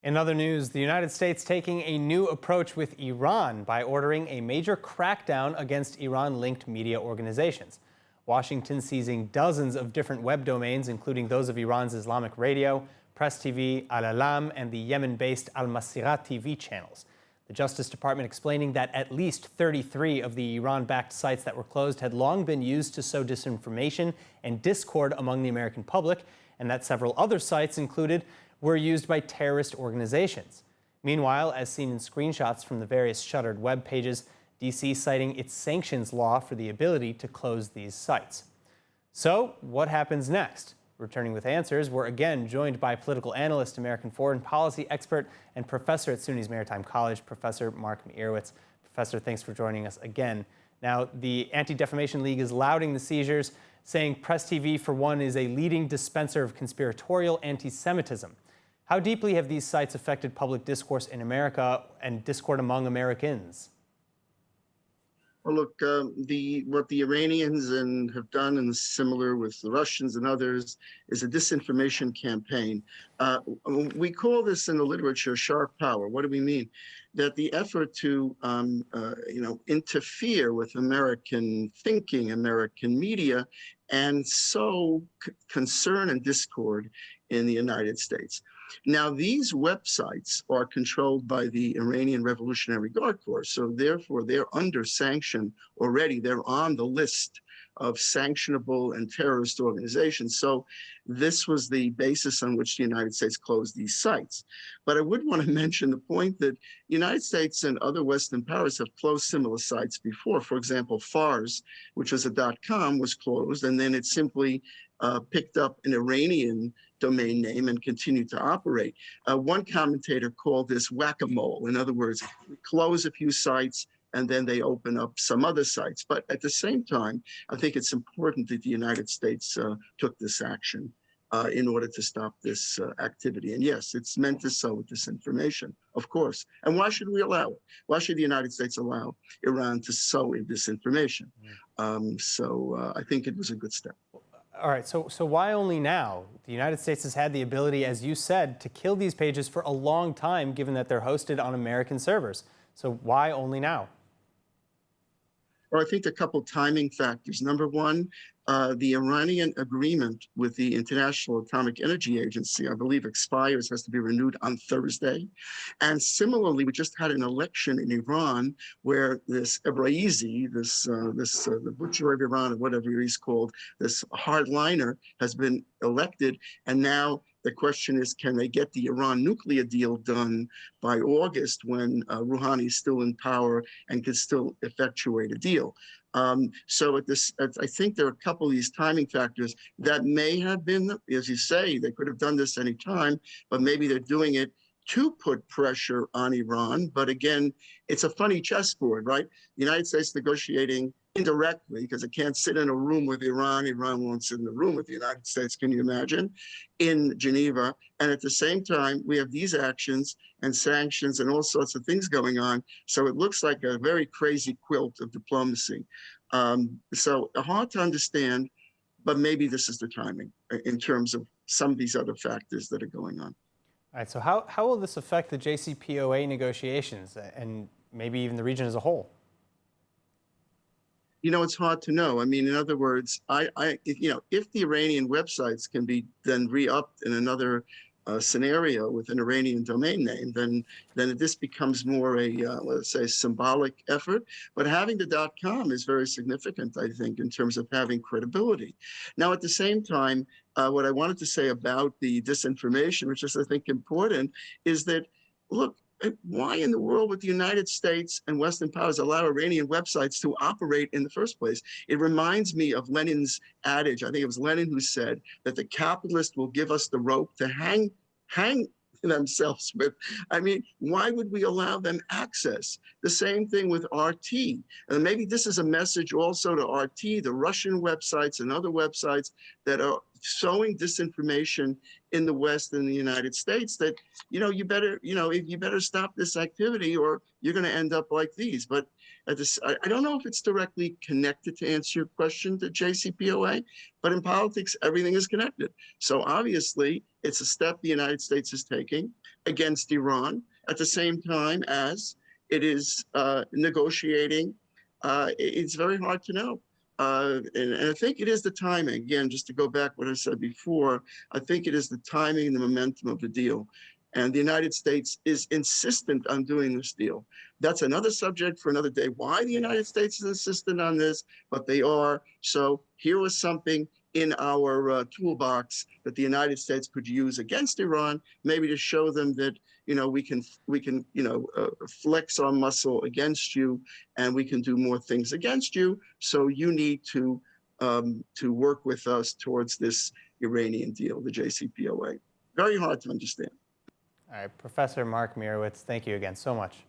In other news, the United States taking a new approach with Iran by ordering a major crackdown against Iran-linked media organizations. Washington seizing dozens of different web domains, including those of Iran's Islamic radio, Press TV, Al-Alam, and the Yemen-based Al-Masirah TV channels. The Justice Department explaining that at least 33 of the Iran-backed sites that were closed had long been used to sow disinformation and discord among the American public, and that several other sites included were used by terrorist organizations. Meanwhile, as seen in screenshots from the various shuttered web pages, D.C. citing its sanctions law for the ability to close these sites. So, what happens next? Returning with answers, we're again joined by political analyst, American foreign policy expert, and professor at SUNY's Maritime College, Professor Mark Meirowitz. Professor, thanks for joining us again. Now, the Anti-Defamation League is lauding the seizures, saying Press TV, for one, is a leading dispenser of conspiratorial anti-Semitism. How deeply have these sites affected public discourse in America and discord among Americans? Well, look, what the Iranians have done, and similar with the Russians and others, is a disinformation campaign. We call this in the literature sharp power. What do we mean? That the effort to, interfere with American thinking, American media, and sow concern and discord in the United States. Now, these websites are controlled by the Iranian Revolutionary Guard Corps, so therefore they're under sanction already. They're on the list of sanctionable and terrorist organizations. So this was the basis on which the United States closed these sites. But I would want to mention the point that the United States and other Western powers have closed similar sites before. For example, Fars, which was a .com, was closed, and then it simply picked up an Iranian domain name and continued to operate. One commentator called this whack-a-mole. In other words, we close a few sites and then they open up some other sites. But at the same time, I think it's important that the United States took this action in order to stop this activity. And yes, it's meant to sow disinformation, of course. And why should we allow it? Why should the United States allow Iran to sow in disinformation? I think it was a good step. All right, so why only now? The United States has had the ability, as you said, to kill these pages for a long time, given that they're hosted on American servers. So why only now? Well, I think a couple timing factors. Number one, the Iranian agreement with the International Atomic Energy Agency, I believe, expires, has to be renewed on Thursday. And similarly, we just had an election in Iran where this Ebraizi, the butcher of Iran, or whatever he's called, this hardliner, has been elected. And now the question is, can they get the Iran nuclear deal done by August when Rouhani is still in power and can still effectuate a deal? So I think there are a couple of these timing factors that may have been, as you say, they could have done this any time, but maybe they're doing it to put pressure on Iran. But again, it's a funny chessboard, right? The United States negotiating indirectly, because it can't sit in a room with Iran. Iran won't sit in the room with the United States, can you imagine, in Geneva. And at the same time, we have these actions and sanctions and all sorts of things going on. So it looks like a very crazy quilt of diplomacy. So hard to understand, but maybe this is the timing in terms of some of these other factors that are going on. All right, so how will this affect the JCPOA negotiations and maybe even the region as a whole? You know, it's hard to know. I mean, in other words, if the Iranian websites can be then re-upped in another scenario with an Iranian domain name, then this becomes more a, let's say, symbolic effort. But having the .com is very significant, I think, in terms of having credibility. Now, at the same time, what I wanted to say about the disinformation, which is, I think, important, is that, look, why in the world would the United States and Western powers allow Iranian websites to operate in the first place? It reminds me of Lenin's adage. I think it was Lenin who said that the capitalist will give us the rope to hang themselves with. I mean, why would we allow them access? The same thing with RT. And maybe this is a message also to RT, the Russian websites and other websites that are sowing disinformation in the West and the United States that, you better stop this activity or you're going to end up like these. But I don't know if it's directly connected to answer your question to JCPOA, but in politics, everything is connected. So obviously, it's a step the United States is taking against Iran at the same time as it is negotiating. It's very hard to know. And I think it is the timing. Again, just to go back what I said before, I think it is the timing and the momentum of the deal. And the United States is insistent on doing this deal. That's another subject for another day, why the United States is insistent on this, but they are. So here was something in our toolbox that the United States could use against Iran, maybe to show them that, we can flex our muscle against you, and we can do more things against you. So you need to work with us towards this Iranian deal, the JCPOA. Very hard to understand. All right, Professor Mark Meirowitz, thank you again so much.